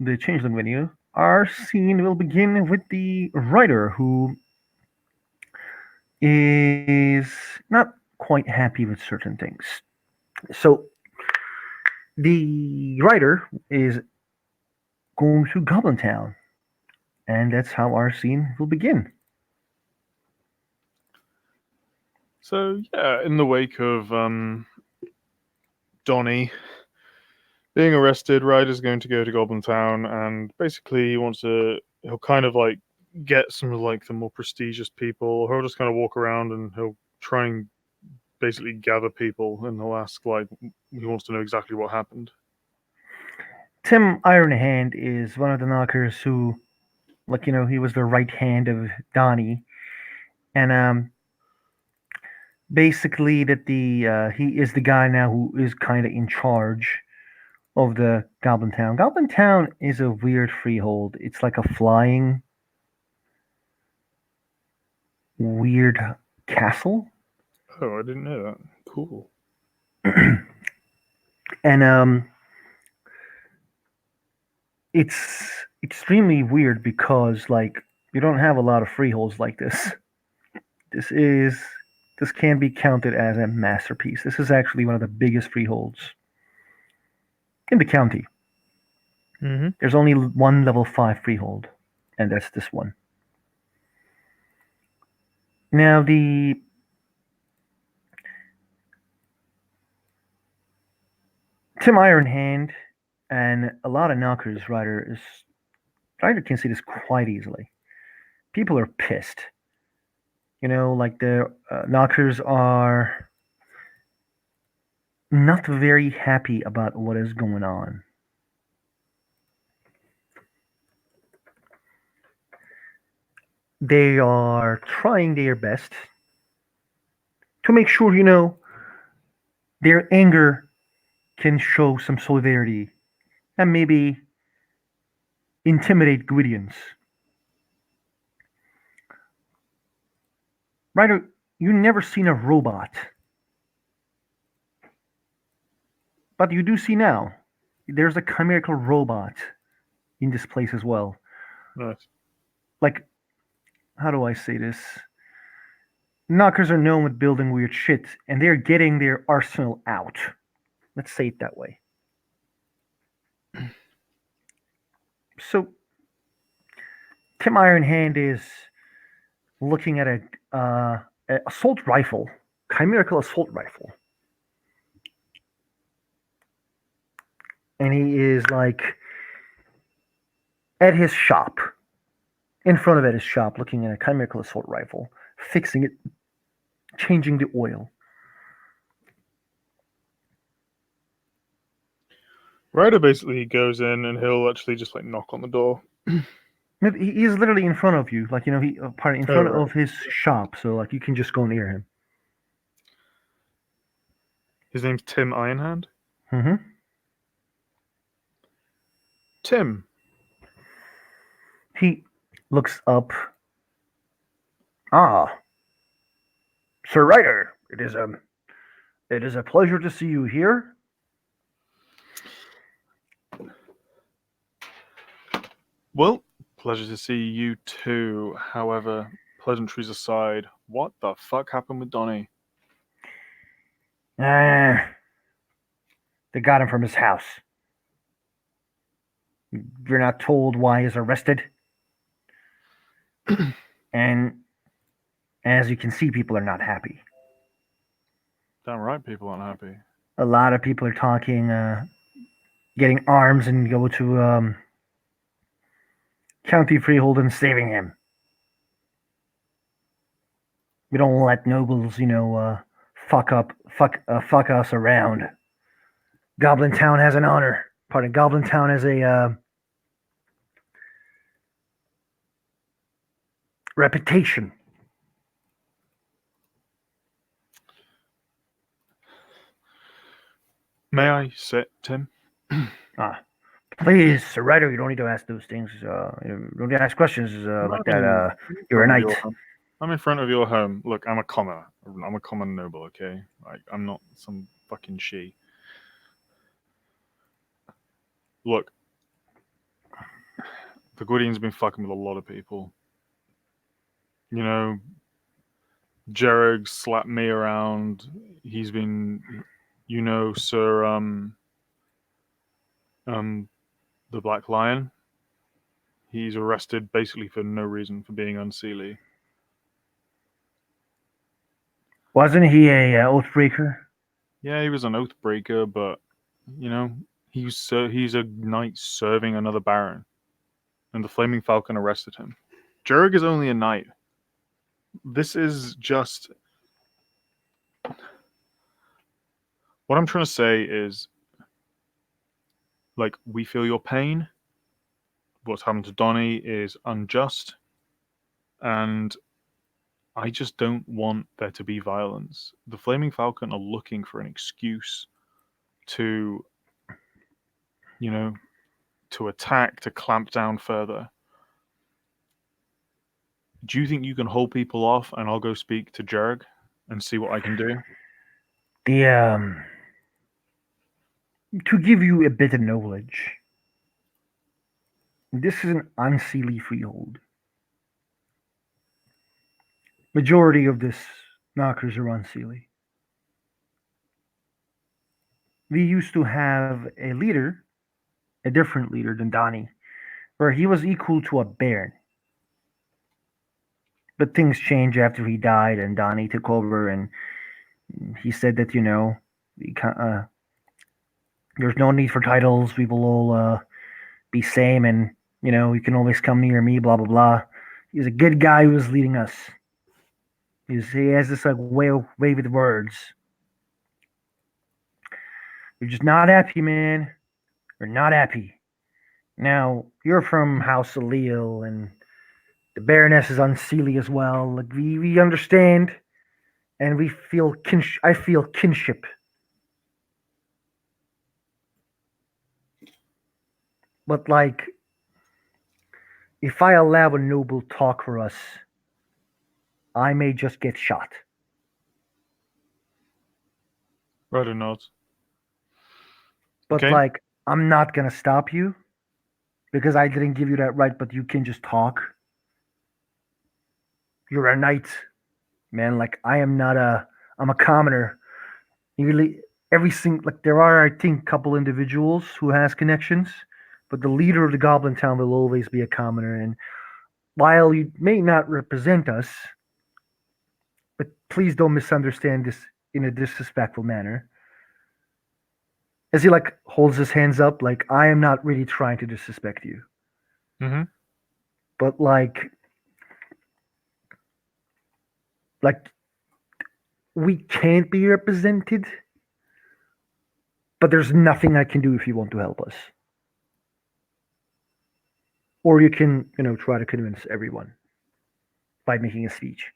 the Changeling venue, our scene will begin with the writer who is not quite happy with certain things. So the writer is going to Goblin Town, and that's how our scene will begin. So yeah, in the wake of Donnie being arrested, Ryder's going to go to Goblin Town, and basically he'll kind of like get some of like the more prestigious people. He'll just kind of walk around and he'll try and basically gather people, and he'll ask like he wants to know exactly what happened. Tim Ironhand is one of the knockers who, like, he was the right hand of Donnie, and basically that the he is the guy now who is kind of in charge of the Goblin Town. Goblin Town is a weird freehold. It's like a flying weird castle. Oh, I didn't know that. Cool. And it's extremely weird because like you don't have a lot of freeholds like this. This is this can be counted as a masterpiece. This is actually one of the biggest freeholds in the county. Mm-hmm. There's only one level 5 freehold, and that's this one. Now the Tim Ironhand and a lot of knockers Ryder can see this quite easily. People are pissed. Like the knockers are not very happy about what is going on. They are trying their best to make sure, their anger can show some solidarity and maybe intimidate Gwydians. Ryder, you never seen a robot, but you do see now. There's a chimerical robot in this place as well. Nice. Like, how do I say this? Knockers are known with building weird shit, and they're getting their arsenal out. Let's say it that way. So, Tim Ironhand is looking at a assault rifle, chimerical assault rifle, and he is like at his shop, in front of his shop, looking at a chimerical assault rifle, fixing it, changing the oil. Ryder basically goes in and he'll actually just like knock on the door. He is literally in front of you, like in Oh, front right. of his shop, so like you can just go near him. His name's Tim Ironhand. Mm-hmm. Tim. He looks up. Ah, Sir Ryder, it is a pleasure to see you here. Well, pleasure to see you too. However, pleasantries aside, what the fuck happened with Donnie? Ah, they got him from his house. You're not told why he's arrested. And as you can see, people are not happy. Damn right, people aren't happy. A lot of people are talking, getting arms and go to county freehold and saving him. We don't let nobles, fuck us around. Goblin Town has an honor. Pardon, Goblin Town has a reputation. May I sit, Tim? Ah, please, Sir Ryder, you don't need to ask those things. You don't need to ask questions like that. You're a knight. I'm in front of your home. Look, I'm a commoner. I'm a common noble, okay? Like, I'm not some fucking she. Look, the Gwydian's been fucking with a lot of people. You know, Jereg slapped me around. He's been, Sir um the Black Lion. He's arrested basically for no reason for being unseelie. Wasn't he a oathbreaker? Yeah, he was an oath breaker, but you know, he's a knight serving another baron, and the Flaming Falcon arrested him. Jereg is only a knight. This is just what I'm trying to say is like we feel your pain. What's happened to Donny is unjust, and I just don't want there to be violence. The Flaming Falcon are looking for an excuse to, you know, to attack, to clamp down further. Do you think you can hold people off and I'll go speak to Jerg and see what I can do? The To give you a bit of knowledge, this is an unseelie freehold. Majority of this knockers are unseelie. We used to have a leader, a different leader than Donnie, where he was equal to a baron. But things changed after he died, and Donnie took over, and he said that there's no need for titles. We will all be same, and you can always come near me. Blah blah blah. He's a good guy who was leading us. He has this like way with words. You're just not happy, man. You're not happy. Now you're from House of Leo, and the Baroness is unseelie as well. Like we understand, and we feel I feel kinship. But like, if I allow a noble talk for us, I may just get shot. Ryder nods. But Okay. like, I'm not gonna stop you because I didn't give you that right. But you can just talk. You're a knight, man. Like I am not a. I'm a commoner. You really every single like there are I think couple individuals who has connections, but the leader of the Goblin Town will always be a commoner. And while you may not represent us, but please don't misunderstand this in a disrespectful manner. As he like holds his hands up, like I am not really trying to disrespect you, Mm-hmm. but like we can't be represented, but there's nothing I can do if you want to help us. Or you can, try to convince everyone by making a speech.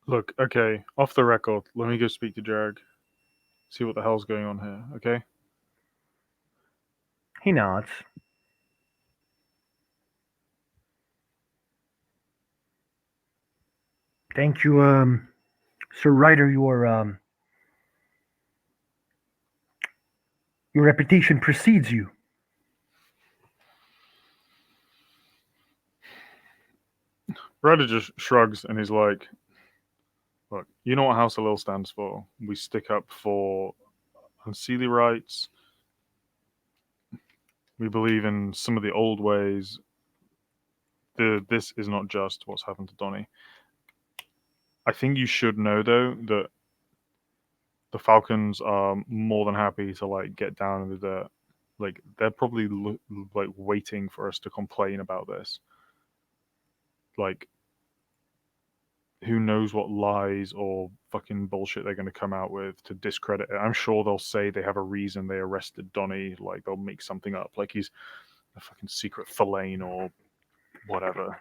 Look, okay, off the record, let me go speak to Jerg. See what the hell's going on here, okay? He nods. Thank you, Sir Ryder. Your reputation precedes you. Ryder just shrugs and he's like, look, you know what House of Lil stands for? We stick up for unseelie rights. We believe in some of the old ways. This is not just what's happened to Donny. I think you should know though that the Falcons are more than happy to like get down in the dirt. Like they're probably like waiting for us to complain about this. Like who knows what lies or fucking bullshit they're going to come out with to discredit it. I'm sure they'll say they have a reason they arrested Donny. Like they'll make something up, like he's a fucking secret Fellain or whatever.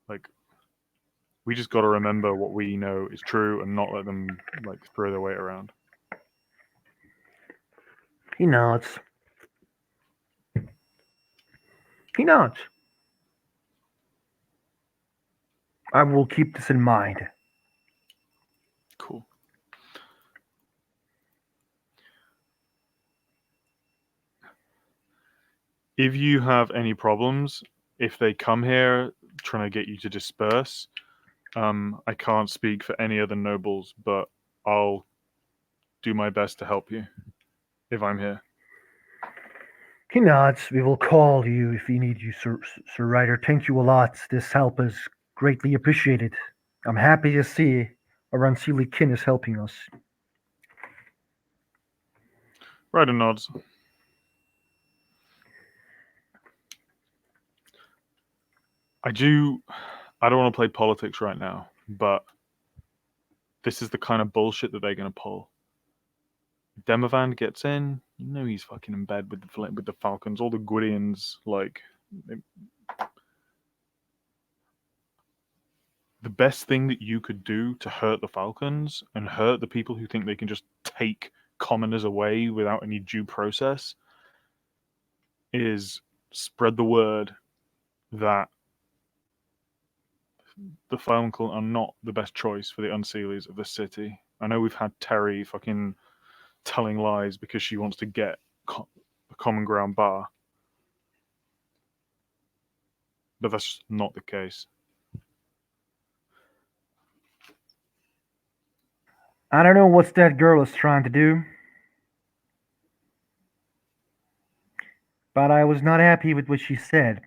Like we just got to remember what we know is true and not let them like throw their weight around. He nods. He nods. I will keep this in mind. Cool. If you have any problems, if they come here trying to get you to disperse, I can't speak for any other nobles, but I'll do my best to help you if I'm here. He nods. We will call you if we need you, Sir Ryder. Thank you a lot. This help is greatly appreciated. I'm happy to see our unseelie kin is helping us. Ryder nods. I do. I don't want to play politics right now, but this is the kind of bullshit that they're going to pull. Demovan gets in, you know he's fucking in bed with the Falcons. All the Gwydians, like the best thing that you could do to hurt the Falcons and hurt the people who think they can just take commoners away without any due process is spread the word that the Falcons are not the best choice for the Unseelies of the city. I know we've had Terry fucking telling lies because she wants to get the common ground bar, but that's not the case. I don't know what that girl is trying to do, but I was not happy with what she said.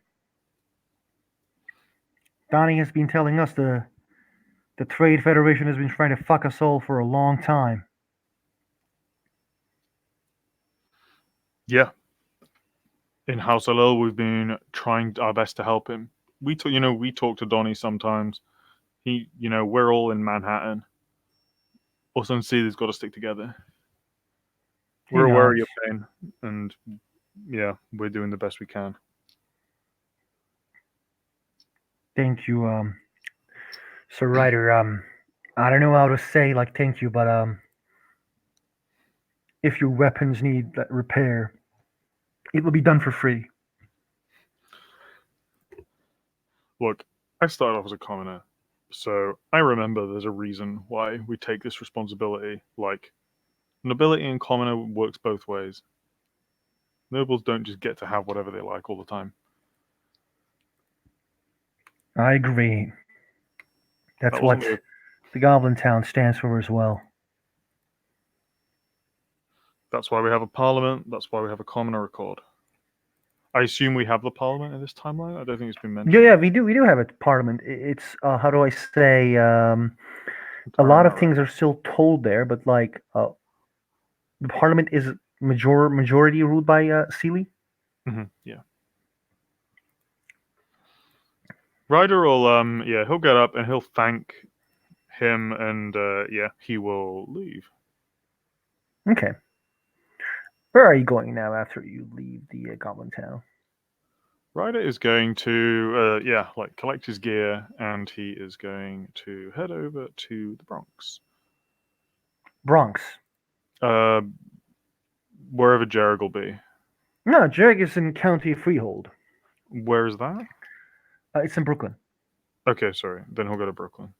Donnie has been telling us the Trade Federation has been trying to fuck us all for a long time. Yeah, in House LL, we've been trying our best to help him. We talk to Donnie sometimes. We're all in Manhattan. Us and Sealy's got to stick together. He We're aware of nods. your pain, and yeah, we're doing the best we can. Thank you, Sir Ryder. I don't know how to say like thank you, but if your weapons need repair, it will be done for free. Look, I started off as a commoner, so I remember there's a reason why we take this responsibility. Like, nobility and commoner works both ways. Nobles don't just get to have whatever they like all the time. I agree. That's That what wasn't the the Goblin Town stands for as well. That's why we have a parliament. That's why we have a commoner accord. I assume we have the parliament in this timeline. I don't think it's been Yeah, mentioned. yeah, we do. We do have a parliament. It's how do I say? A Entire lot of America. things are still told there, but like the parliament is majority ruled by Sealy. Yeah. Ryder will he'll get up and he'll thank him and he will leave. Okay. Where are you going now after you leave the Goblin Town? Ryder is going to collect his gear and he is going to head over to the Bronx. Bronx. Uh Wherever Jarrett will be. No, Jerry is in County Freehold. Where is that? It's in Brooklyn. Okay, sorry. Then he'll go to Brooklyn.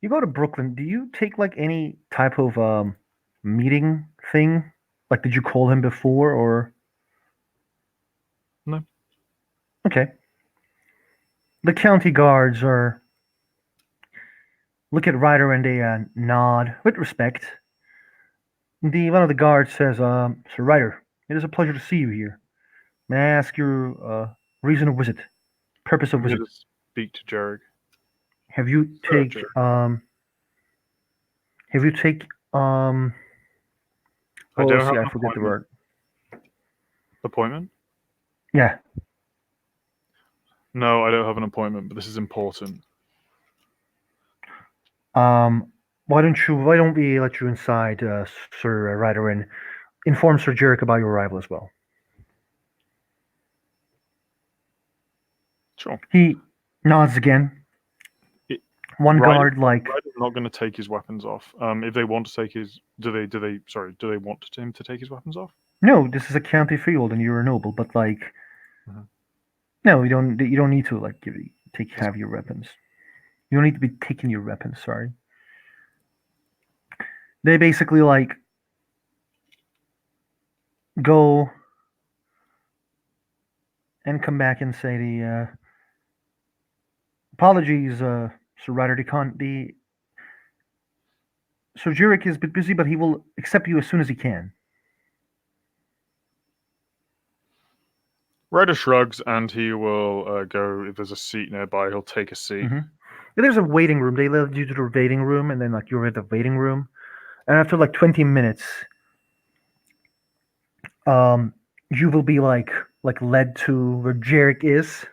You go to Brooklyn. Do you take like any type of meeting thing? Like, did you call him before or? No. Okay. The county guards are look at Ryder and they nod with respect. The one of the guards says, "Sir Ryder, it is a pleasure to see you here. May I ask your reason of visit, purpose of I'm here visit? to speak to Jarrett. Have you Sir take Jarrett. have you take I oh don't let's have see, I an forget the word. appointment. Yeah. No, I don't have an appointment, but this is important. Why don't we let you inside, Sir Ryder, and inform Sir Jerick about your arrival as well? Sure. He nods again. It, One Ryder's, guard like Ryder's not going to take his weapons off. If they want to take his, do they want him to take his weapons off? no, this is a county field and you're a noble, but like Mm-hmm. no, you don't need to like That's have your weapons. You don't need to be taking your weapons. Sorry. They basically like go and come back and say the apologies, Sir Ryder. The Sir Jurek is a bit busy, but he will accept you as soon as he can. Ryder shrugs and he will go. If there's a seat nearby, he'll take a seat. Mm-hmm. There's a waiting room. They let you to the waiting room, and then like you're at the waiting room, and after like 20 minutes, um, you will be like led to where Jarek is.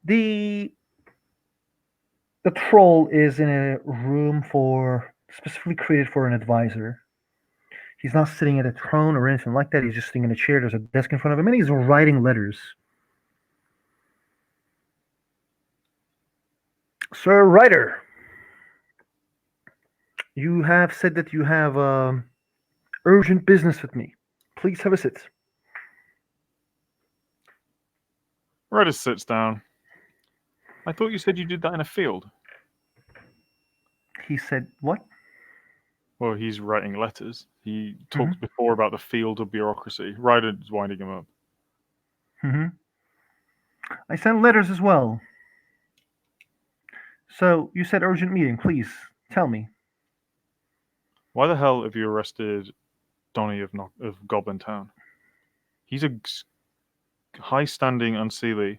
The the troll is in a room for specifically created for an advisor. He's not sitting at a throne or anything like that. He's just sitting in a chair. There's a desk in front of him, and he's writing letters. Sir Ryder, you have said that you have urgent business with me. Please have a sit. Ryder sits down. I thought you said you did that in a field. He said, "What?" Well, he's writing letters. He Mm-hmm. talked before about the field of bureaucracy. Ryder's winding him up. Mm-hmm. I sent letters as well. So you said urgent meeting. Please tell me. Why the hell have you arrested Donny of Goblin Town? He's a high-standing Unseelie.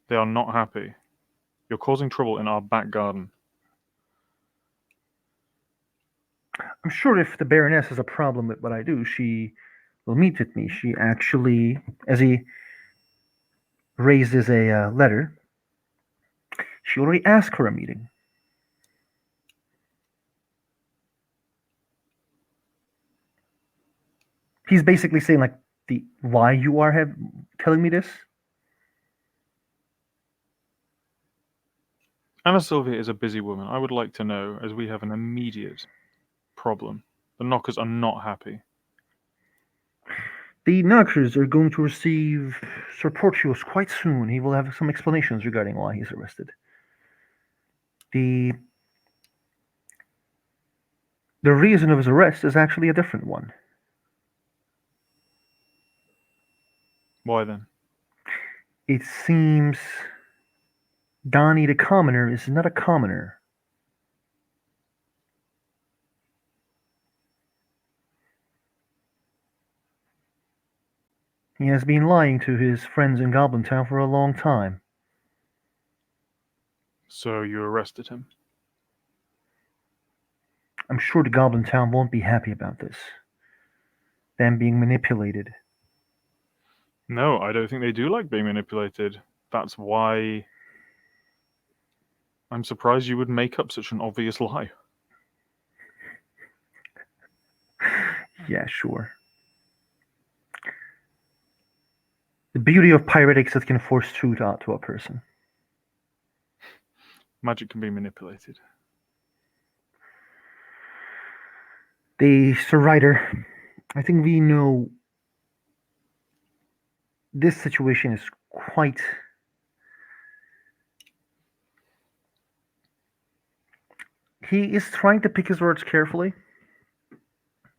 They are not happy. You're causing trouble in our back garden. I'm sure if the Baroness has a problem with what I do, she will meet with me. She actually, as he raises a letter, she already asked for a meeting. He's basically saying like the why you are telling me this. Anna Sylvia is a busy woman. I would like to know, as we have an immediate problem. The Knockers are not happy. The Knockers are going to receive Sir Portius quite soon. He will have some explanations regarding why he's arrested. The the reason of his arrest is actually a different one. Why then? It seems Donnie the commoner is not a commoner. He has been lying to his friends in Goblin Town for a long time. So you arrested him? I'm sure the Goblin Town won't be happy about this. Them being manipulated. No, I don't think they do like being manipulated. That's why I'm surprised you would make up such an obvious lie. Yeah, sure. The beauty of pyretics is that can force truth out to a person. Magic can be manipulated. The Sir Ryder, I think we know this situation is quite. He is trying to pick his words carefully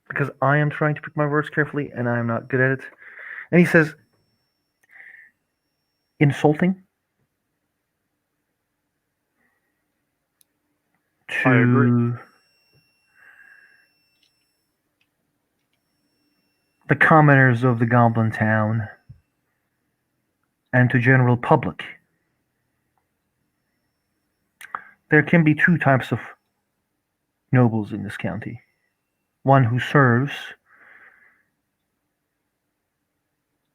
because I am trying to pick my words carefully and I am not good at it. And he says, insulting I agree. to the commoners of the Goblin Town and to general public. There can be two types of nobles in this county. One who serves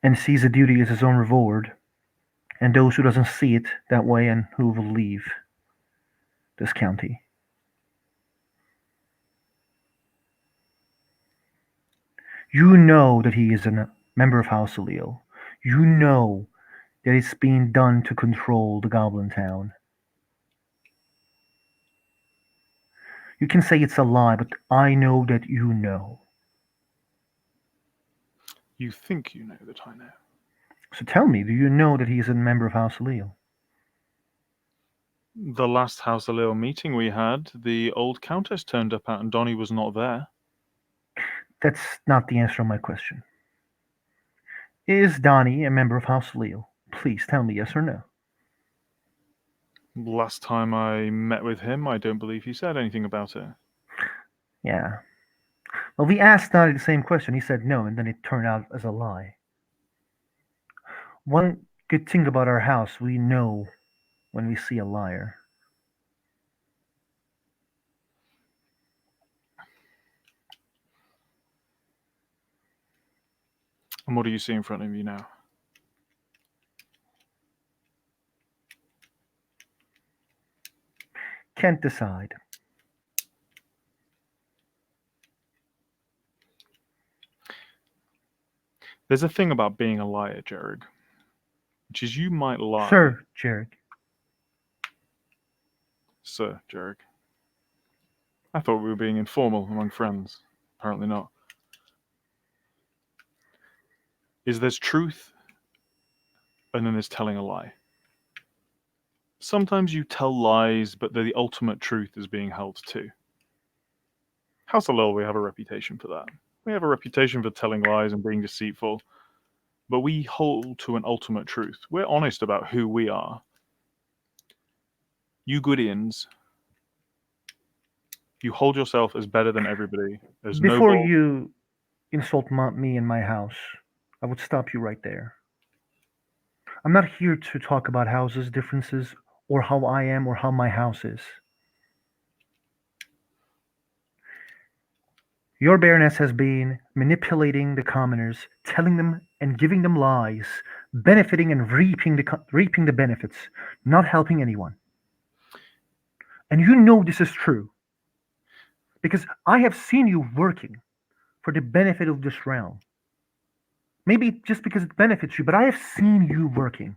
and sees a duty as his own reward, and those who doesn't see it that way and who will leave this county. You know that he is a member of House Alil. You know that it's being done to control the Goblin Town. You can say it's a lie, but I know that you know. You think you know that I know. So tell me, do you know that he is a member of House Alil? The last House Alil meeting we had, the old Countess turned up at and Donny was not there. That's not the answer to my question. Is Donnie a member of House Leo? Please tell me yes or no. Last time I met with him, I don't believe he said anything about it. Yeah. Well, we asked Donnie the same question. He said no, and then it turned out as a lie. One good thing about our house, we know when we see a liar. And what do you see in front of you now? Can't decide. There's a thing about being a liar, Jared, which is you might lie, Sir, Jarek. Sir Jared. I thought we were being informal among friends. Apparently not. Is there's truth, and then there's telling a lie. Sometimes you tell lies, but the ultimate truth is being held to. House of Lil, we have a reputation for that. We have a reputation for telling lies and being deceitful, but we hold to an ultimate truth. We're honest about who we are. You Gwydians, you hold yourself as better than everybody, as Before noble. you insult me in my house, I would stop you right there. I'm not here to talk about houses differences or how I am or how my house is. Your baroness has been manipulating the commoners, telling them and giving them lies, benefiting and reaping the benefits, not helping anyone. And you know this is true because I have seen you working for the benefit of this realm. Maybe just because it benefits you, but I have seen you working.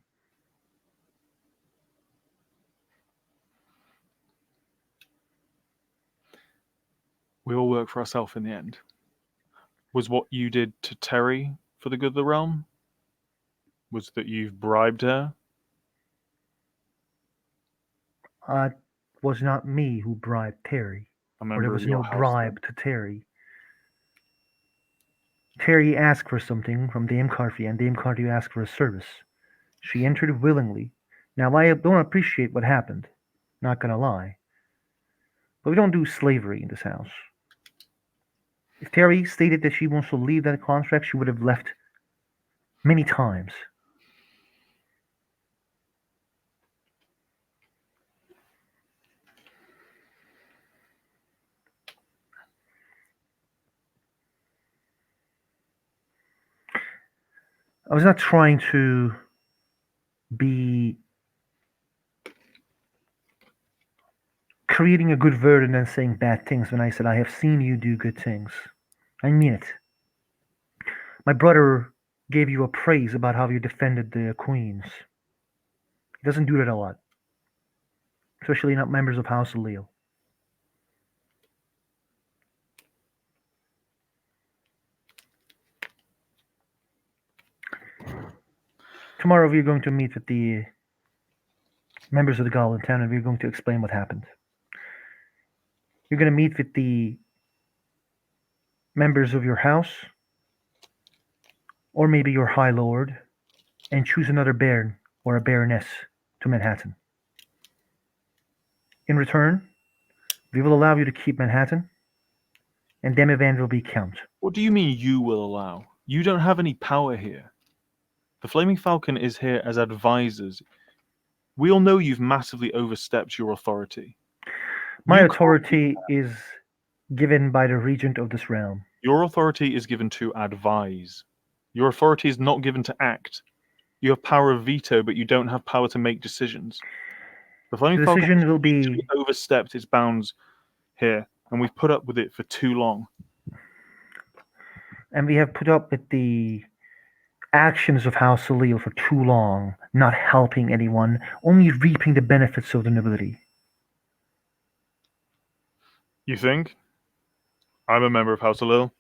We all work for ourselves in the end. Was what you did to Terry for the good of the realm? Was that you've bribed her? It was not me who bribed Terry, A or there member of was your no house then? bribe to Terry. Terry asked for something from Dame Carfy, and Dame Carfy asked for a service. She entered willingly. Now, I don't appreciate what happened, not gonna lie, but we don't do slavery in this house. If Terry stated that she wants to leave that contract, she would have left many times. I was not trying to be creating a good word and then saying bad things when I said I have seen you do good things. I mean it. My brother gave you a praise about how you defended the queens. He doesn't do that a lot, especially not members of House of Leo. Tomorrow we're going to meet with the members of the Goblin Town and we're going to explain what happened. You're going to meet with the members of your house, or maybe your High Lord, and choose another baron or a baroness to Manhattan. In return, we will allow you to keep Manhattan, and Demivan will be Count. What do you mean you will allow? You don't have any power here. The Flaming Falcon is here as advisors. We all know you've massively overstepped your authority. My You can't. authority is given by the regent of this realm. Your authority is given to advise. Your authority is not given to act. You have power of veto, but you don't have power to make decisions. The Flaming The Falcon has decision will hugely be, overstepped its bounds here, and we've put up with it for too long. and we have put up with the actions of House Salil for too long, not helping anyone, only reaping the benefits of the nobility. You think? I'm a member of House of Lil.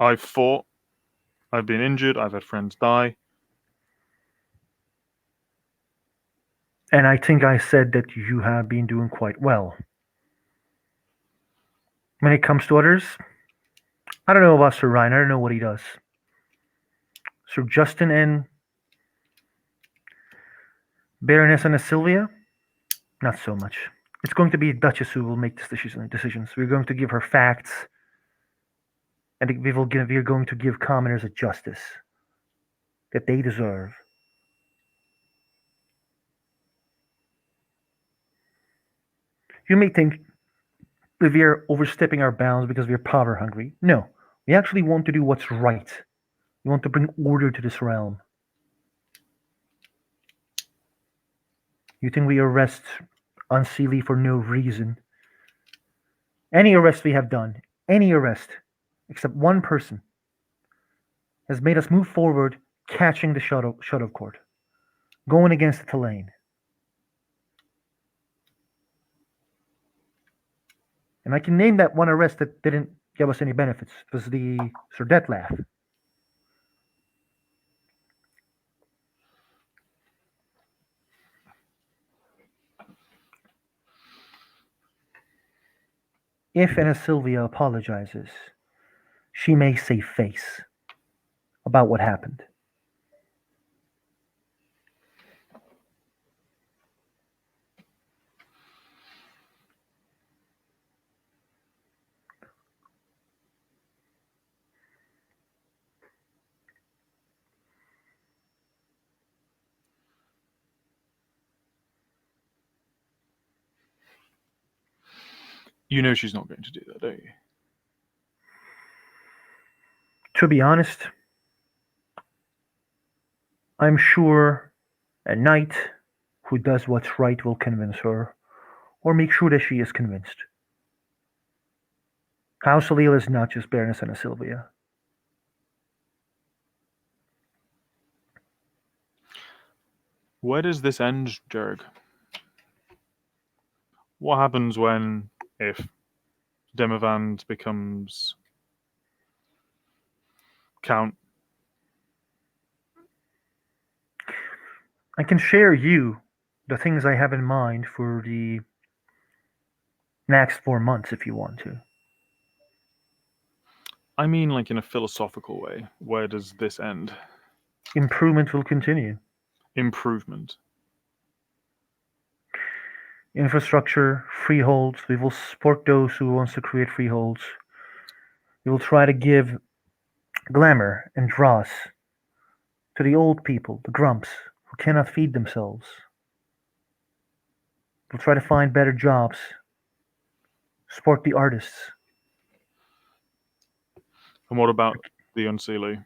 I've fought. I've been injured. I've had friends die. And I think I said that you have been doing quite well. When it comes to others, I don't know about Sir Ryan. I don't know what he does. Sir Justin and Baroness Anna Sylvia, not so much. It's going to be Duchess who will make this decisions. We're going to give her facts, and we're going to give commoners a justice that they deserve. You may think that we are overstepping our bounds because we are power hungry. No, we actually want to do what's right. We want to bring order to this realm. You think we arrest Unseelie for no reason? Any arrest we have done, any arrest, except one person, has made us move forward, catching the shut of court, going against the Tulane. And I can name that one arrest that didn't give us any benefits. It was the Sir Detlaf. If Anna Sylvia apologizes, she may save face about what happened. You know she's not going to do that, don't you? To be honest, I'm sure a knight who does what's right will convince her, or make sure that she is convinced. House Alil is not just Baroness Anna Sylvia. Where does this end, Jerg? What happens when, if Demavand becomes Count? I can share you the things I have in mind for the next 4 months if you want to. I mean, like in a philosophical way. Where does this end? Improvement will continue. Improvement. Infrastructure, freeholds, we will support those who wants to create freeholds. We will try to give glamour and dross to the old people, the grumps, who cannot feed themselves. We'll try to find better jobs, support the artists. And what about the Unseelie?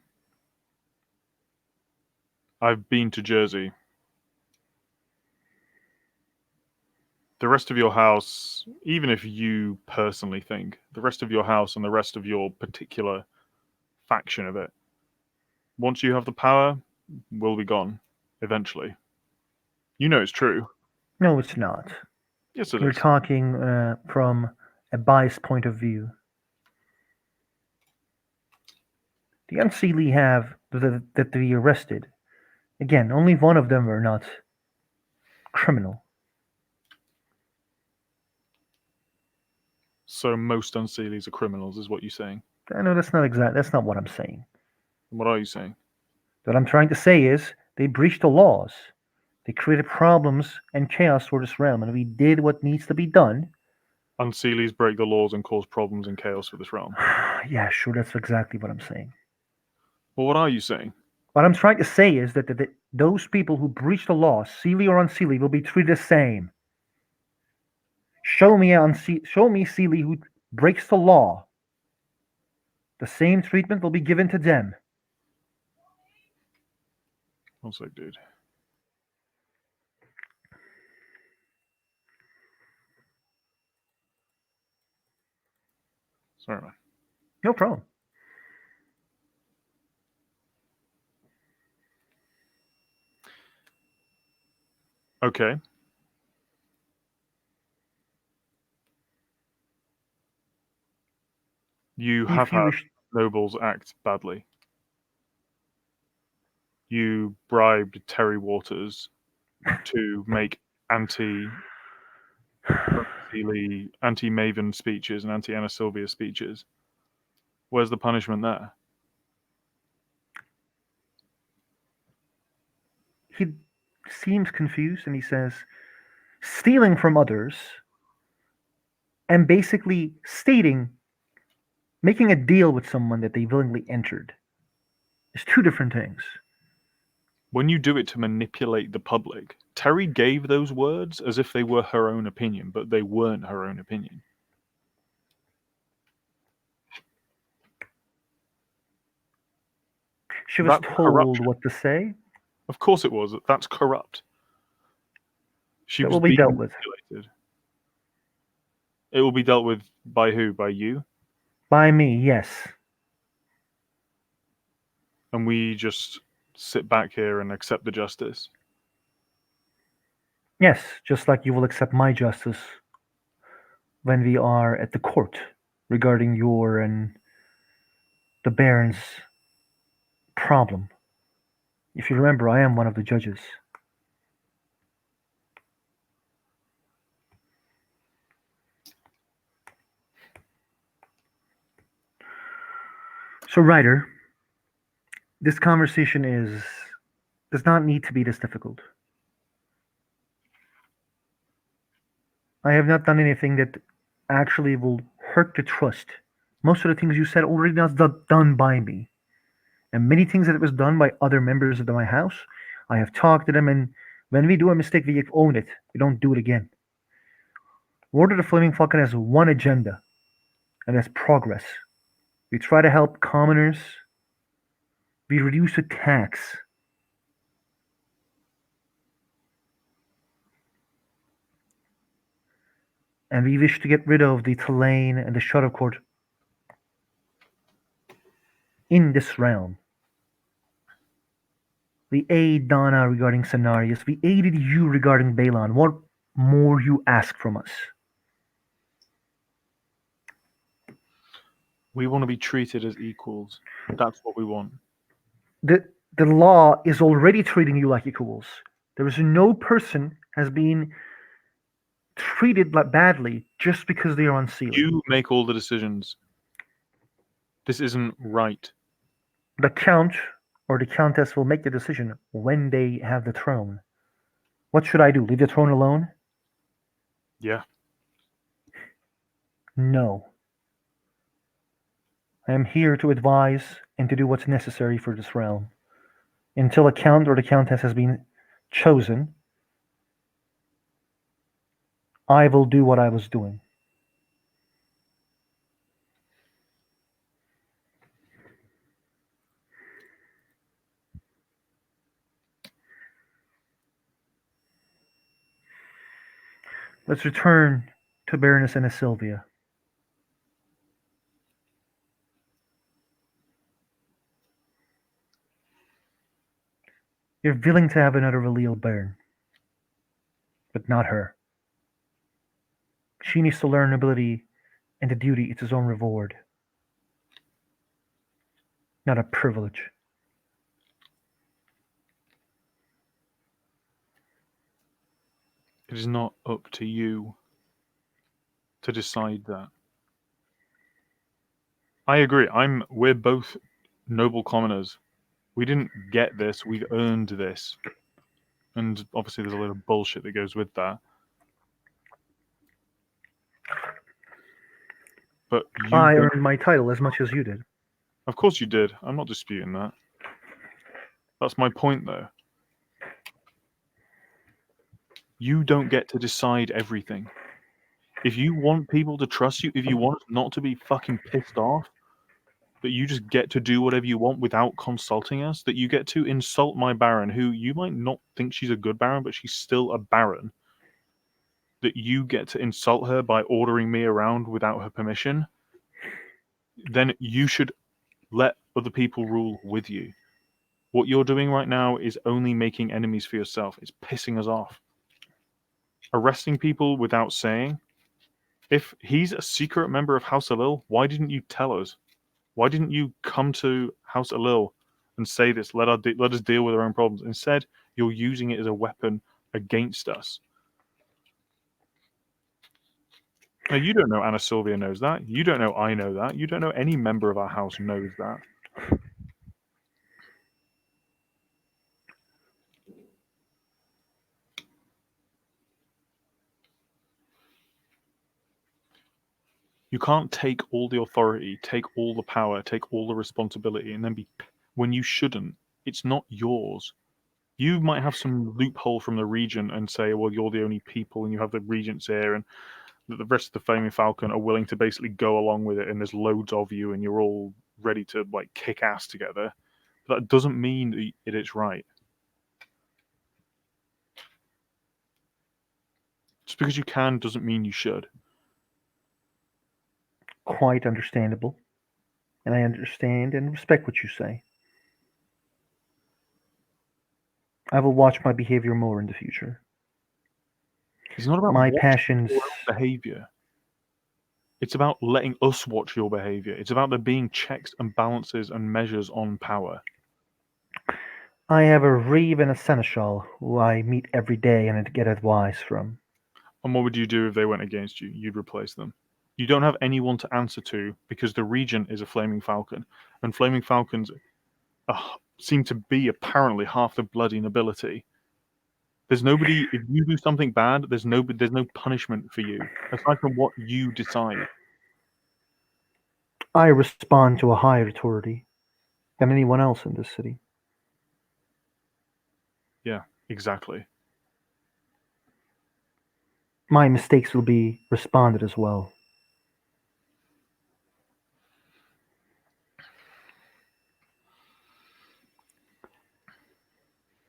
I've been to Jersey. The rest of your house, even if you personally think, the rest of your house and the rest of your particular faction of it, once you have the power, will be gone eventually. You know it's true. No, it's not. Yes, it You're is. talking from a biased point of view. The Unseelie have that we arrested. Again, only one of them were not criminal. So most Unseelies are criminals, is what you're saying. I know that's not exact. That's not what I'm saying. What are you saying? What I'm trying to say is they breached the laws. They created problems and chaos for this realm, and we did what needs to be done. Unseelies break the laws and cause problems and chaos for this realm. Yeah, sure, that's exactly what I'm saying. Well, what are you saying? What I'm trying to say is that those people who breach the law, Sealy or unseelie, will be treated the same. Show me Sealy who breaks the law. The same treatment will be given to them. One sec, dude. Sorry, man. No problem. Okay. You have If you had wish, nobles act badly. You bribed Terry Waters to make anti Sealy, anti Maven speeches and anti Anna Sylvia speeches. Where's the punishment there? He seems confused and he says, stealing from others and basically stating, making a deal with someone that they willingly entered is two different things. When you do it to manipulate the public, Terry gave those words as if they were her own opinion, but they weren't her own opinion. She was That's told corruption. what to say. Of course it was. That's corrupt. She That was will be being dealt with. manipulated. It will be dealt with by who? By you? By me, yes. And we just sit back here and accept the justice. Yes, just like you will accept my justice when we are at the court regarding your and the Baron's problem. If you remember, I am one of the judges. So, Ryder, this conversation does not need to be this difficult. I have not done anything that actually will hurt the trust. Most of the things you said already was done by me. And many things that was done by other members of my house, I have talked to them, and when we do a mistake, we own it. We don't do it again. Order the Flaming Falcon has one agenda, and that's progress. We try to help commoners. We reduce the tax. And we wish to get rid of the Tulane and the Shuttle Court in this realm. We aid Donna regarding Cenarius. We aided you regarding Balon. What more you ask from us? We want to be treated as equals. That's what we want. The the law is already treating you like equals. There is no person has been treated badly just because they are on Sealy. You make all the decisions. This isn't right. The count or the countess will make the decision when they have the throne. What should I do? Leave the throne alone? Yeah. No. I am here to advise and to do what's necessary for this realm. Until a count or the countess has been chosen, I will do what I was doing. Let's return to Baroness Anna Sylvia. You're willing to have another Valil Baron, but not her. She needs to learn ability and the duty it's his own reward, not a privilege. It is not up to you to decide that. I agree. We're both noble commoners. We didn't get this, we've earned this. And obviously there's a lot of bullshit that goes with that. But you I don't. earned my title as much as you did. Of course you did. I'm not disputing that. That's my point though. You don't get to decide everything. If you want people to trust you, if you want not to be fucking pissed off, that you just get to do whatever you want without consulting us, that you get to insult my Baron, who you might not think she's a good Baron, but she's still a Baron, that you get to insult her by ordering me around without her permission, then you should let other people rule with you. What you're doing right now is only making enemies for yourself. It's pissing us off. Arresting people without saying, if he's a secret member of House Alil, why didn't you tell us? Why didn't you come to House Alil and say this? Let us deal with our own problems. Instead, you're using it as a weapon against us. Now, you don't know Anna Sylvia knows that. You don't know I know that. You don't know any member of our house knows that. You can't take all the authority, take all the power, take all the responsibility, and then be when you shouldn't. It's not yours. You might have some loophole from the regent and say, well, you're the only people and you have the regents here, and that the rest of the Flaming Falcon are willing to basically go along with it, and there's loads of you, and you're all ready to like kick ass together. But that doesn't mean it is right. Just because you can doesn't mean you should. Quite understandable. And I understand and respect what you say. I will watch my behavior more in the future. It's not about My watching passions. your own behavior. It's about letting us watch your behavior. It's about there being checks and balances and measures on power. I have a reeve and a seneschal who I meet every day and get advice from. And what would you do if they went against you? You'd replace them. You don't have anyone to answer to because the regent is a Flaming Falcon, and Flaming Falcons seem to be apparently half the bloody nobility. There's nobody. If you do something bad, there's no punishment for you aside from what you decide. I respond to a higher authority than anyone else in this city. Yeah, exactly. My mistakes will be responded as well.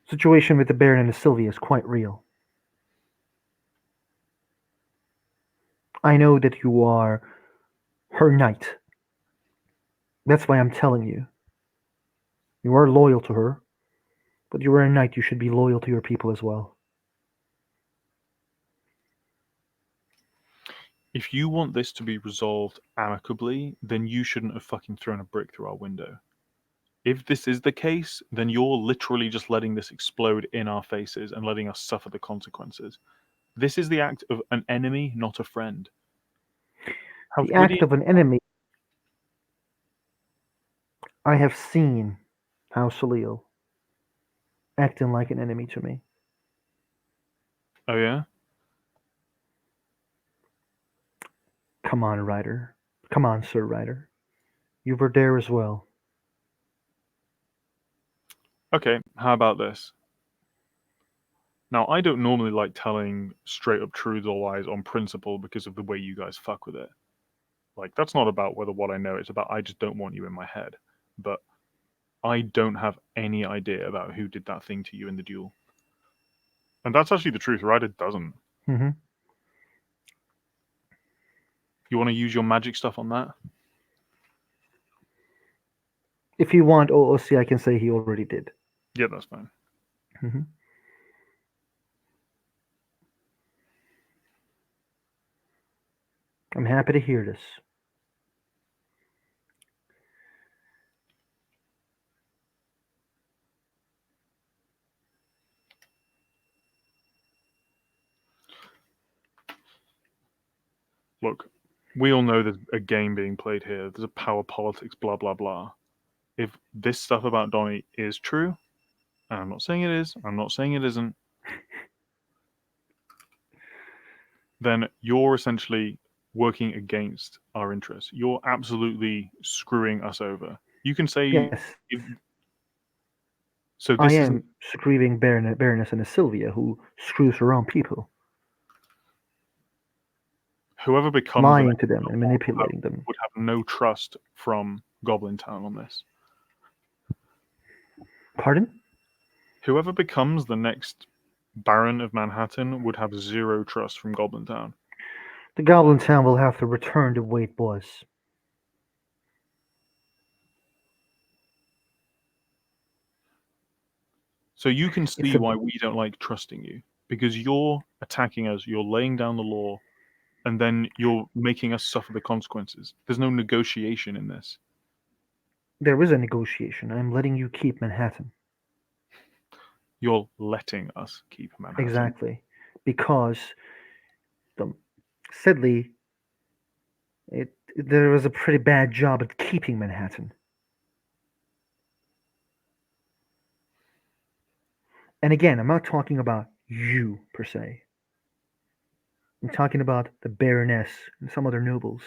Situation with the Baron and the Sylvia is quite real. I know that you are her knight. That's why I'm telling you. You are loyal to her, but you are a knight. You should be loyal to your people as well. If you want this to be resolved amicably, then you shouldn't have fucking thrown a brick through our window. If this is the case, then you're literally just letting this explode in our faces and letting us suffer the consequences. This is the act of an enemy, not a friend. How The would act of an enemy. I have seen how Salil acting like an enemy to me. Oh yeah? Come on, Ryder. Come on, Sir Ryder. You were there as well. Okay, how about this? Now, I don't normally like telling straight up truths or lies on principle because of the way you guys fuck with it. Like, that's not about whether what I know, it's about I just don't want you in my head. But I don't have any idea about who did that thing to you in the duel. And that's actually the truth, right? It doesn't. Hmm. You want to use your magic stuff on that? If you want OOC, I can say he already did. Yeah, that's fine. Hmm. I'm happy to hear this. Look, we all know there's a game being played here. There's a power politics, blah, blah, blah. If this stuff about Donnie is true, and I'm not saying it is, I'm not saying it isn't, then you're essentially working against our interests. You're absolutely screwing us over. You can say, Yes, if, so I this isn't am screaming Baroness and Sylvia who screws her own people, whoever becomes the lying next to them and Baron manipulating them. would have no trust from Goblin Town on this. Pardon? Whoever becomes the next Baron of Manhattan would have zero trust from Goblin Town. The Goblin Town will have to return the way it was. So you can It's see a why we don't like trusting you because you're attacking us, you're laying down the law, and then you're making us suffer the consequences. There's no negotiation in this. there is a negotiation. I'm letting you keep Manhattan. You're letting us keep Manhattan. Exactly. Because the Sedley There was a pretty bad job at keeping Manhattan. And again, I'm not talking about you per se. I'm talking about the Baroness and some other nobles.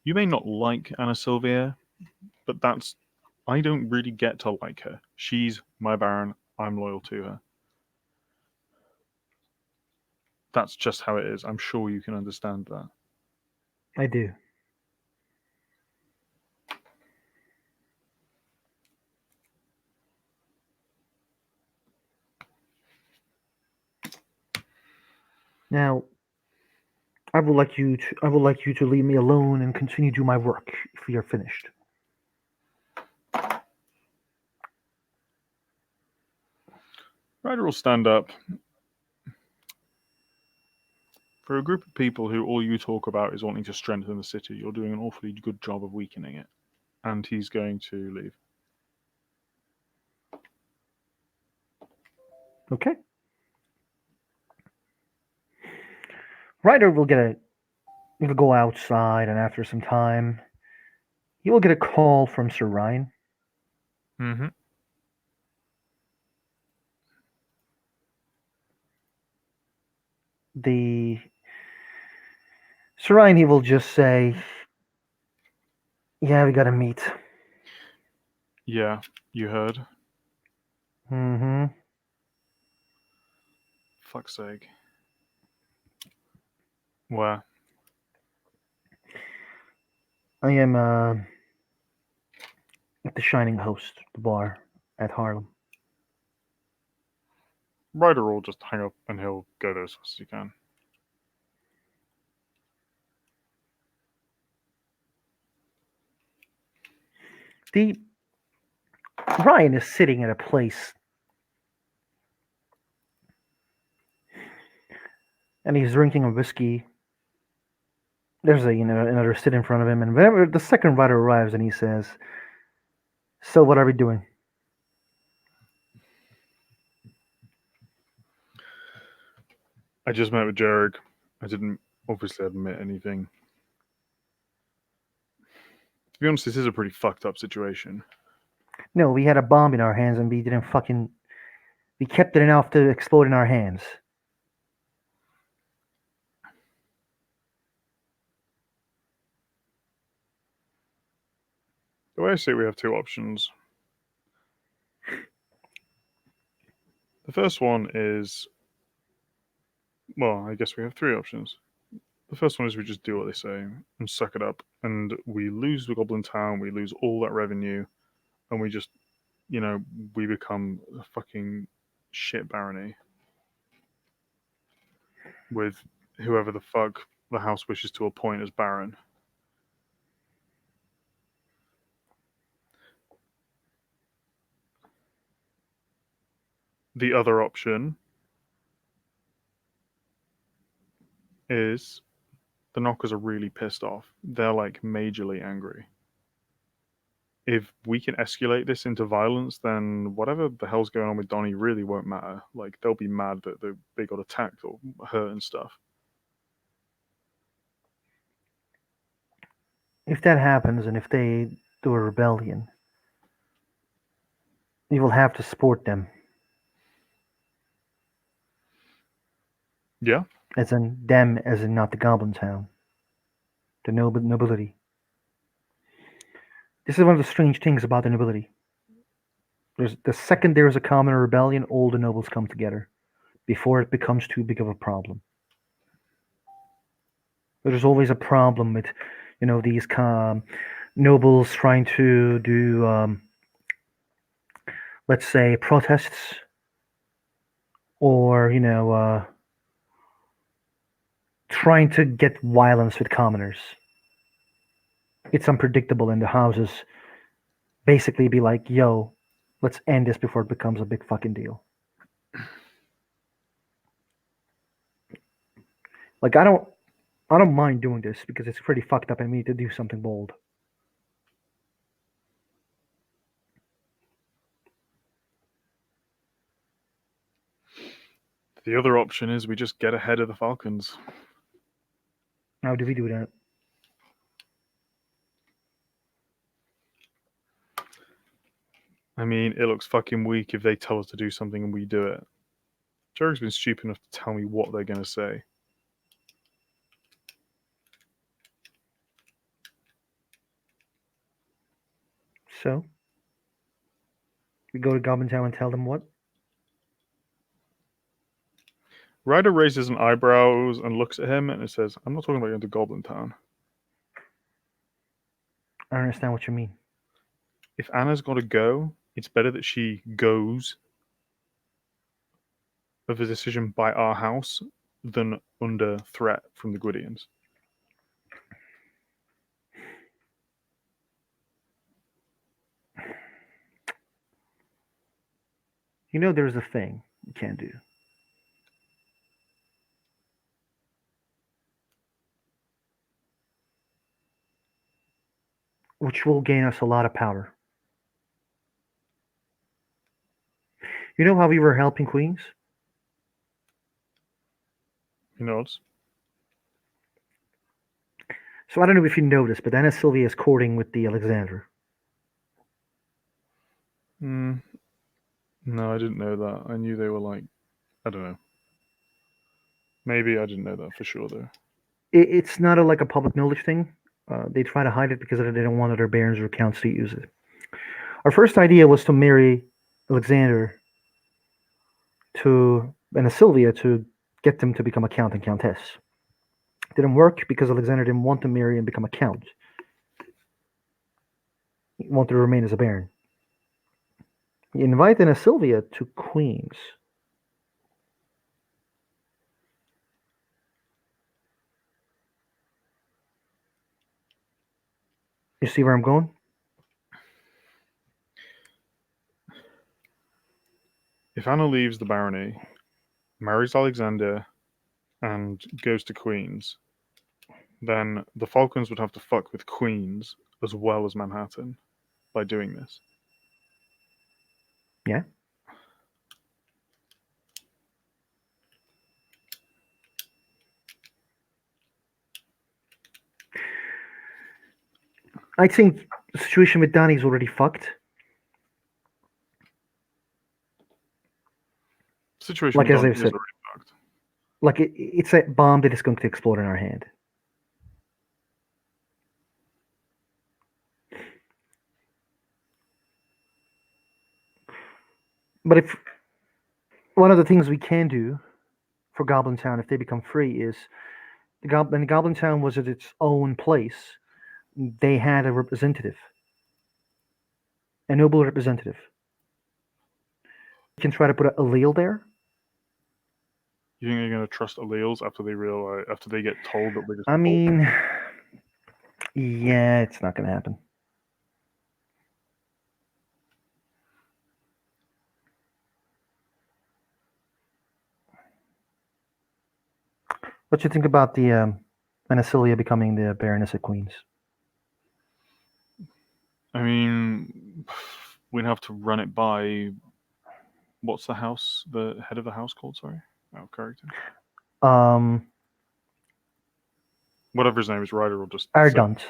You may not like Anna Sylvia, but that's I don't really get to like her. She's my Baron. I'm loyal to her. That's just how it is. I'm sure you can understand that. I do. Now, I would like you to leave me alone and continue to do my work if we are finished. Ryder will stand up. For a group of people who all you talk about is wanting to strengthen the city, you're doing an awfully good job of weakening it. And he's going to leave. Okay. Ryder will get a he'll go outside, and after some time, he will get a call from Sir Ryan. Mm-hmm. The Sir Ryan, he will just say, "Yeah, we gotta meet." Yeah, you heard. Mm-hmm. Fuck's sake. Where? I am at the Shining Host, the bar at Harlem. Ryder will just hang up and he'll go there as fast as he can. The Ryan is sitting at a place, and he's drinking a whiskey. There's a another sit in front of him, and whenever the second rider arrives, and he says, "So what are we doing?" I just met with Jarek. I didn't obviously admit anything. To be honest, this is a pretty fucked up situation. No, we had a bomb in our hands, and we didn't fucking. We kept it enough to explode in our hands. The way I see it, we have two options. The first one is, well, I guess we have three options. The first one is we just do what they say and suck it up, and we lose the Goblin Town, we lose all that revenue, and we just, you know, we become a fucking shit barony with whoever the fuck the house wishes to appoint as Baron. The other option is the knockers are really pissed off. They're like majorly angry. If we can escalate this into violence, then whatever the hell's going on with Donnie really won't matter. Like they'll be mad that they got attacked or hurt and stuff. If that happens, and if they do a rebellion, you will have to support them, Yeah, as in them, as in not the Goblin Town, the nobility. This is one of the strange things about the nobility. There's the second there is a common rebellion, all the nobles come together before it becomes too big of a problem. There's always a problem with, these nobles trying to do, let's say, protests, or trying to get violence with commoners. It's unpredictable, and the houses basically be like, "Yo, let's end this before it becomes a big fucking deal." Like I don't mind doing this because it's pretty fucked up in me to do something bold. the other option is we just get ahead of the Falcons. How do we do that? I mean, it looks fucking weak if they tell us to do something and we do it. Jerry's been stupid enough to tell me what they're going to say. So we go to Goblin Town and tell them what? Ryder raises an eyebrows and looks at him and it says, I'm not talking about going to Goblin Town. I don't understand what you mean. If Anna's got to go, it's better that she goes of a decision by our house than under threat from the Gwydians. You know, there's a thing you can't do. Which will gain us a lot of power. You know how we were helping Queens? He nods. So I don't know if you noticed, but Anna Sylvia is courting with the Alexander. No, I didn't know that. I knew they were like, I don't know. Maybe I didn't know that for sure though. It's not like a public knowledge thing. They try to hide it because they don't want other barons or counts to use it. Our first idea was to marry Alexander to Anna Sylvia to get them to become a count and countess. It didn't work because Alexander didn't want to marry and become a count. He wanted to remain as a baron. He invited Anna Sylvia to Queens. You see where I'm going? If Anna leaves the barony, marries Alexander, and goes to Queens, then the Falcons would have to fuck with Queens as well as Manhattan by doing this. Yeah. I think the situation with Donnie is already fucked. The situation Like with as Donnie I've is said, already fucked. like it's a bomb that is going to explode in our hand. But if one of the things we can do for Goblin Town if they become free is when Goblin Town was at its own place, they had a representative, a noble representative. We can try to put a allele there. You think they're going to trust alleles after they get told that we're just I mean, yeah, it's not going to happen. What do you think about the Menicilia becoming the Baroness of Queens? I mean, we'd have to run it by what's the head of the house called? Sorry, out of character. Um, Whatever his name is, Ryder will just Ardent.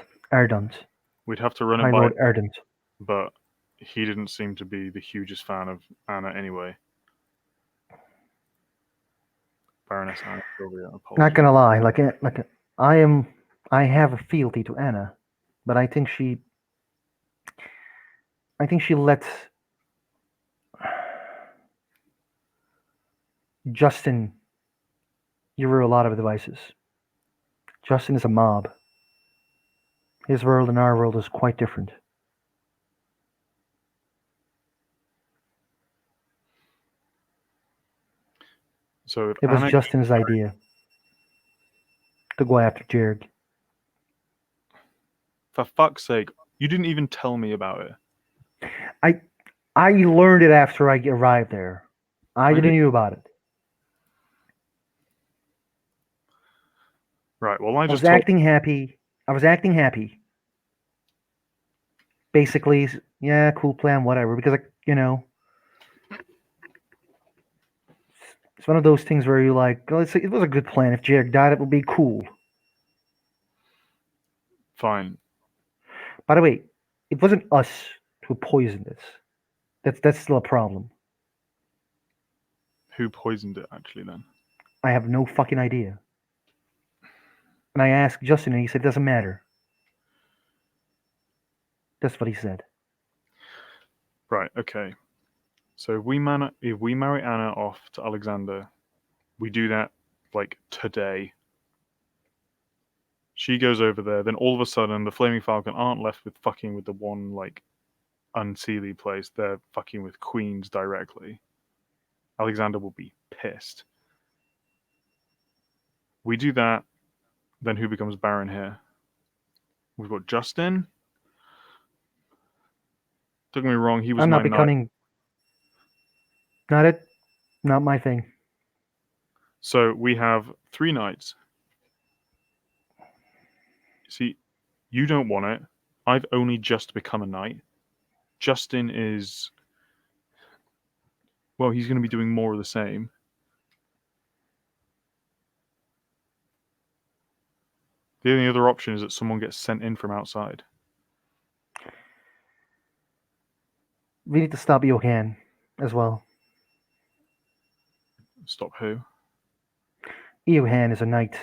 We'd have to run it High by, Lord Ardent. but he didn't seem to be the hugest fan of Anna anyway. Baroness Anna Sylvia. Not gonna lie, I have a fealty to Anna, but I think she lets Justin give her a lot of advices. Justin is a mob. His world and our world is quite different. So It was Anna, Justin's idea to go after Jared. for fuck's sake, you didn't even tell me about it. I learned it after I arrived there. I didn't know about it. Right. Well, I was just told. acting happy. I was acting happy. Basically, yeah, cool plan, whatever. Because it's one of those things where you're like, oh, it was a good plan. If Jared died, it would be cool. Fine. By the way, it wasn't us who poisoned this. That's still a problem. Who poisoned it, actually, then? I have no fucking idea. And I asked Justin, and he said it doesn't matter. That's what he said. Right, okay. So if we marry Anna off to Alexander, we do that, like, today. She goes over there, then all of a sudden, the Flaming Falcon aren't left with fucking with the one, like, unseelie place. They're fucking with Queens directly. Alexander will be pissed. We do that, then who becomes Baron here? We've got Justin. Don't get me wrong, he was I'm my not knight. becoming. Not it. Not my thing. So we have 3 knights. See, you don't want it. I've only just become a knight. Justin is, well, he's going to be doing more of the same. The only other option is that someone gets sent in from outside. We need to stop Johan as well. Stop who? Johan is a knight.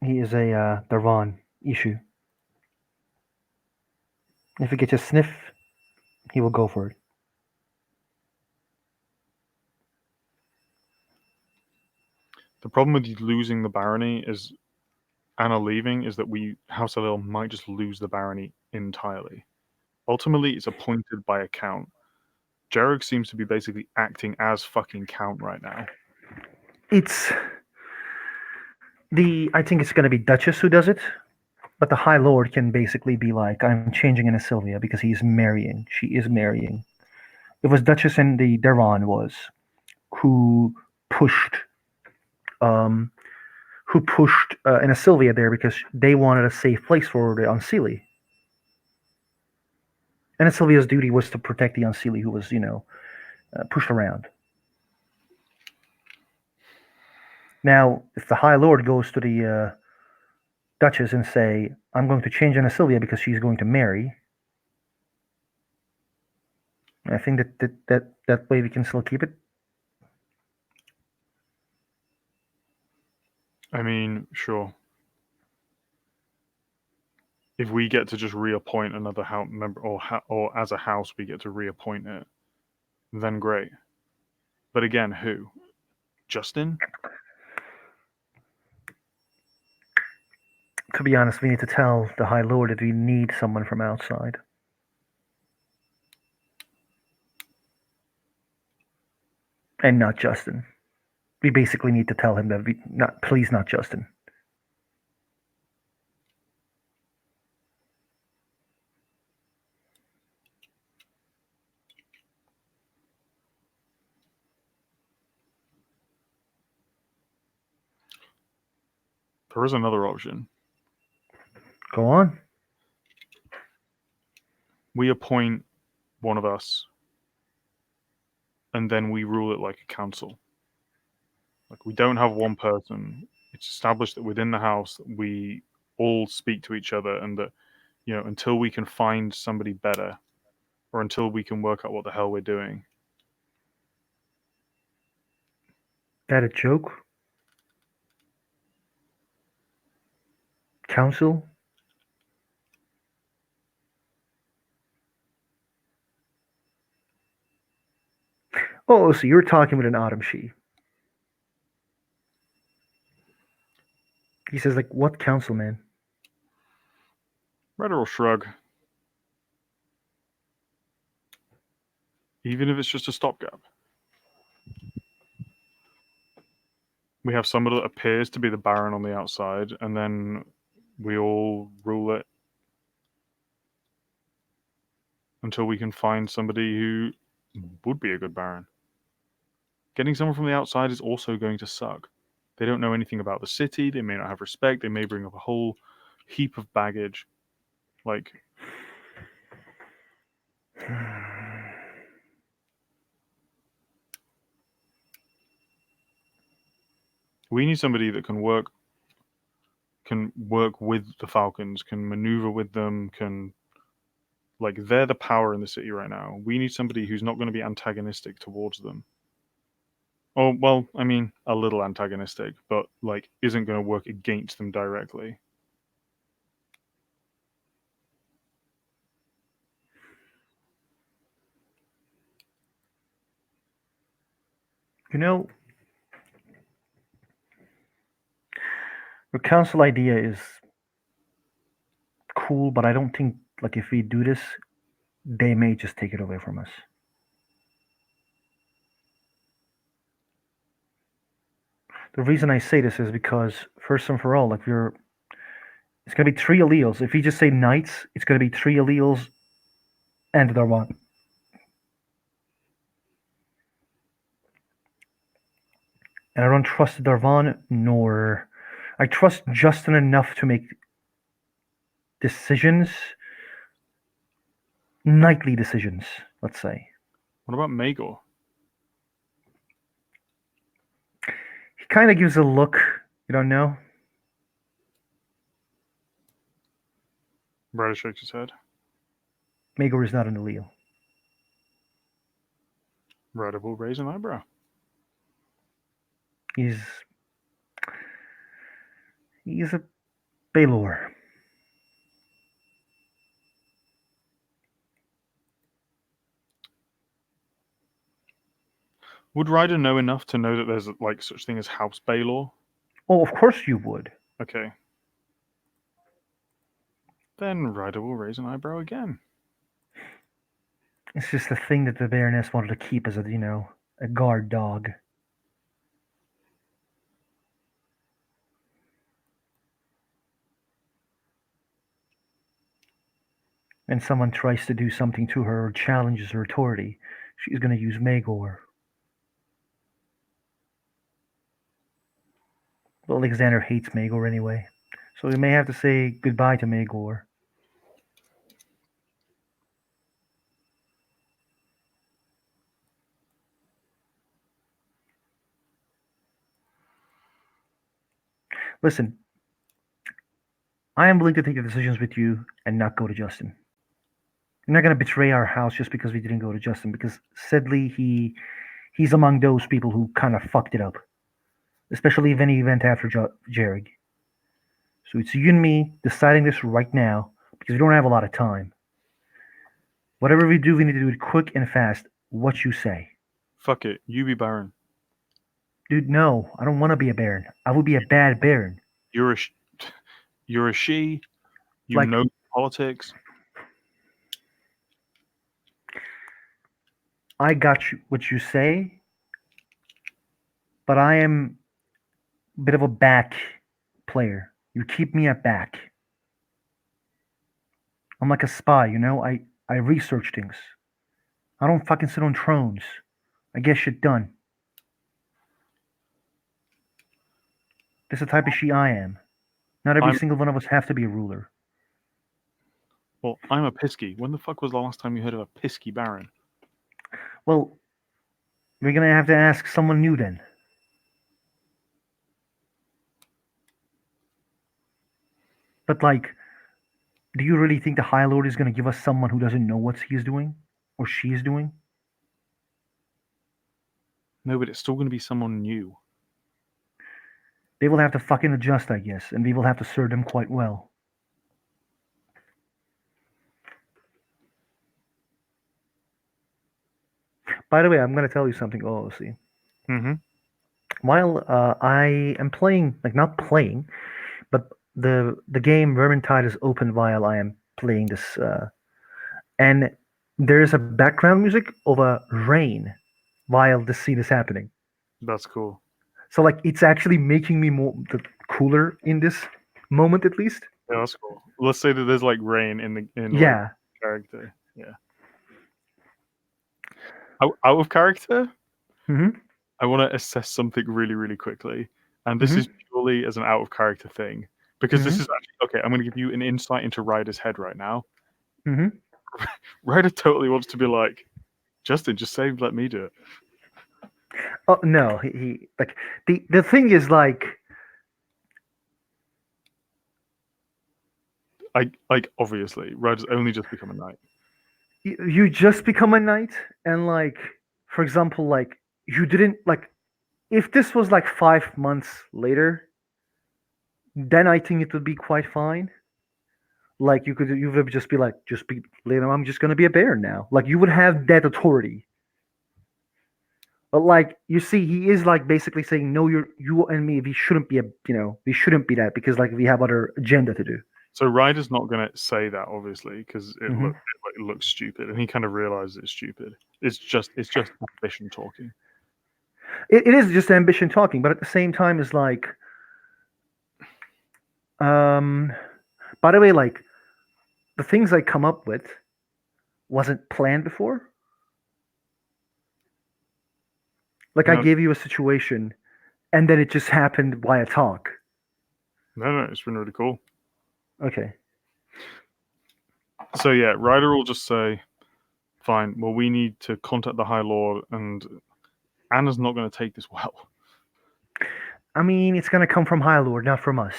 He is a Darvan issue. If he gets a sniff, he will go for it. The problem with losing the barony is Anna leaving is that House Alil might just lose the barony entirely. Ultimately, it's appointed by a count. Jarek seems to be basically acting as fucking count right now. It's I think it's going to be Duchess who does it, but the High Lord can basically be like, I'm changing into Sylvia because he's marrying. She is marrying. It was Duchess and the Deron who pushed um, in Sylvia there because they wanted a safe place for the Unseelie. And Sylvia's duty was to protect the Unseelie who was, pushed around. Now, if the High Lord goes to the Duchess and say, I'm going to change Anna Sylvia because she's going to marry, I think that way we can still keep it. I mean, sure. If we get to just reappoint another house member, or as a house we get to reappoint it, then great. But again, who? Justin? To be honest, we need to tell the High Lord that we need someone from outside. And not Justin. We basically need to tell him that please not Justin. There is another option. Go on. We appoint one of us, and then we rule it like a council. Like, we don't have one person. It's established that within the house we all speak to each other, and that, until we can find somebody better, or until we can work out what the hell we're doing. That a joke? Council? Oh, so you're talking with an Autumn She. He says, like, what council, man? Redder will shrug. Even if it's just a stopgap. We have somebody that appears to be the Baron on the outside, and then we all rule it until we can find somebody who would be a good Baron. Getting someone from the outside is also going to suck. They don't know anything about the city, they may not have respect, they may bring up a whole heap of baggage. Like, we need somebody that can work can work with the Falcons, can maneuver with them, can like they're the power in the city right now. We need somebody who's not going to be antagonistic towards them. Oh well, I mean a little antagonistic, but like isn't going to work against them directly. You know, your council idea is cool, but I don't think like if we do this, they may just take it away from us. The reason I say this is because first and for all, like we're it's gonna be three alleles. If you just say knights, it's gonna be three alleles and Darwan. And I don't trust Darvan nor I trust Justin enough to make decisions, knightly decisions, let's say. What about Magor? He kind of gives a look, you don't know. Ryder shakes his head. Magor is not an allele. Ryder will raise an eyebrow. He's he's a Baylor. Would Ryder know enough to know that there's like such thing as House Baylor? Oh, of course you would. Okay. Then Ryder will raise an eyebrow again. It's just a thing that the Baroness wanted to keep as a guard dog. And someone tries to do something to her or challenges her authority, she's going to use Magor. But Alexander hates Magor anyway, so we may have to say goodbye to Magor. Listen, I am willing to take the decisions with you and not go to Justin. You're not going to betray our house just because we didn't go to Justin, because sadly he's among those people who kind of fucked it up, especially if any event after Jarig. So it's you and me deciding this right now because we don't have a lot of time. Whatever we do, we need to do it quick and fast. What you say. Fuck it, you be Baron. Dude, no, I don't want to be a Baron. I would be a bad Baron. You're a you're a she. You Like, know politics. I got you, what you say, but I am a bit of a back player. You keep me at back. I'm like a spy, I research things. I don't fucking sit on thrones. I get shit done. This is the type of she I am. Not every I'm single one of us have to be a ruler. well. I'm a Pisky. When the fuck was the last time you heard of a Pisky Baron? Well, we're gonna have to ask someone new then. But like, do you really think the High Lord is gonna give us someone who doesn't know what he's doing or she's doing? No, but it's still going to be someone new. They will have to fucking adjust, I guess, and we will have to serve them quite well. By the way, I'm gonna tell you something. Oh, see. Mm-hmm. While I am playing, like not playing, but the game Vermintide is open while I am playing this, and there is a background music of a rain while this scene is happening. That's cool. So like it's actually making me more cooler in this moment at least. Yeah, that's cool. Let's say that there's like rain in like Yeah. character. Yeah. Out of character, Mm-hmm. I want to assess something really, really quickly, and this is Mm-hmm. purely as an out of character thing because this Mm-hmm. is actually okay. I'm going to give you an insight into Ryder's head right now. Mm-hmm. Ryder totally wants to be like, Justin, just say, let me do it. Oh no, he like the thing is like like obviously, Ryder's only just become a knight. You just become a knight, and like, for example, like you didn't like. If this was like 5 months later, then I think it would be quite fine. Like you would just be like, just be, I'm just gonna be a bear now. Like you would have that authority. But like you see, he is like basically saying, no, you and me, we shouldn't be we shouldn't be that because like we have other agenda to do. So Ryder's not going to say that obviously because Hmm. it looks stupid, and he kind of realizes it's stupid. It's just ambition talking. It is just ambition talking, but at the same time, is like, um, by the way, like the things I come up with wasn't planned before. Like I No, gave you a situation, and then it just happened via talk. no, it's been really cool. Okay. So yeah, Ryder will just say, "Fine. Well, we need to contact the High Lord, and Anna's not going to take this well." I mean, it's gonna come from High Lord, not from us.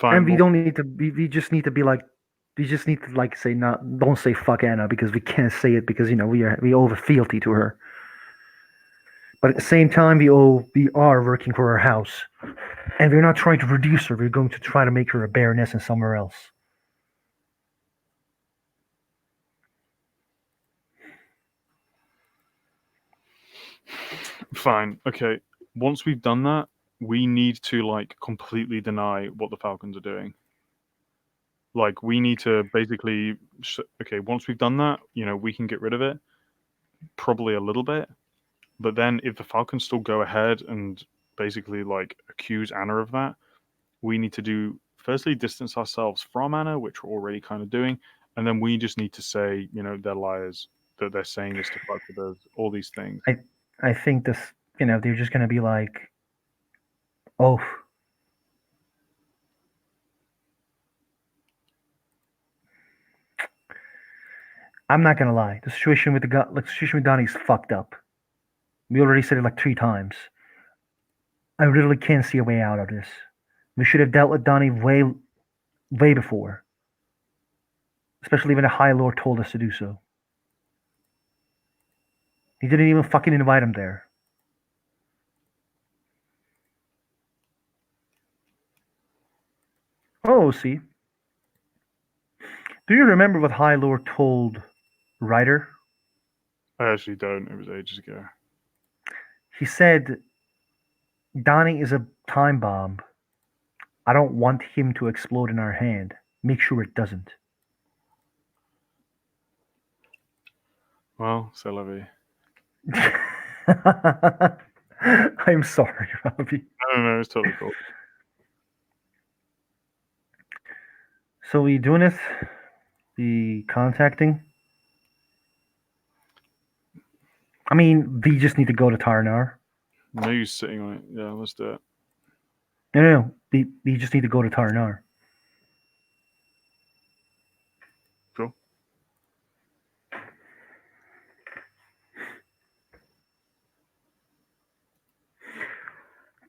And Fine. we Well, don't need to. We just need to be like. We just need to like say not. Don't say fuck Anna because we can't say it because we owe fealty to her. But at the same time, we are working for her house, and we're not trying to reduce her. We're going to try to make her a baroness and somewhere else. fine. Okay. Once we've done that, we need to like completely deny what the Falcons are doing. Like we need to basically okay, once we've done that, we can get rid of it probably a little bit, but then if the Falcons still go ahead and basically like accuse Anna of that, we need to do firstly distance ourselves from Anna, which we're already kind of doing, and then we just need to say, they're liars, that they're saying this to fuck with us, all these things. I I think this. They're just gonna be like, oh, I'm not gonna lie. The situation with Donnie's fucked up. We already said it like 3 times. I literally can't see a way out of this. We should have dealt with Donnie way before. Especially when the High Lord told us to do so. He didn't even fucking invite him there. Oh, see. Do you remember what High Lord told Ryder? I actually don't. It was ages ago. He said, Donnie is a time bomb. I don't want him to explode in our hand. Make sure it doesn't. Well, c'est la vie. I'm sorry, Robbie. No, it's totally cool. So we doing it? The contacting? I mean, we just need to go to Tarnar. No use sitting on it. Yeah, let's do it. No. We just need to go to Tarnar. Cool.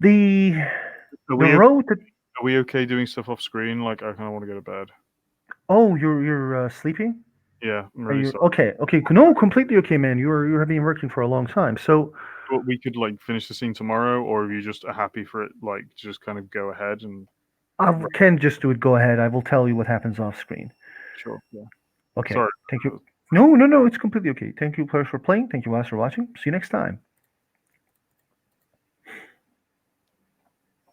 The Are the we road to. are we okay doing stuff off screen? Like I kind of want to go to bed. Oh, you're sleeping? Yeah, I'm Are really you sorry. okay? Okay, no, completely okay, man. You have been working for a long time, so But we could like finish the scene tomorrow, or if you just are happy for it, like just kind of go ahead and. I can just do it. Go ahead. I will tell you what happens off screen. Sure. Yeah. Okay. Sorry. Thank you. No, it's completely okay. Thank you, players, for playing. Thank you, guys, for watching. See you next time.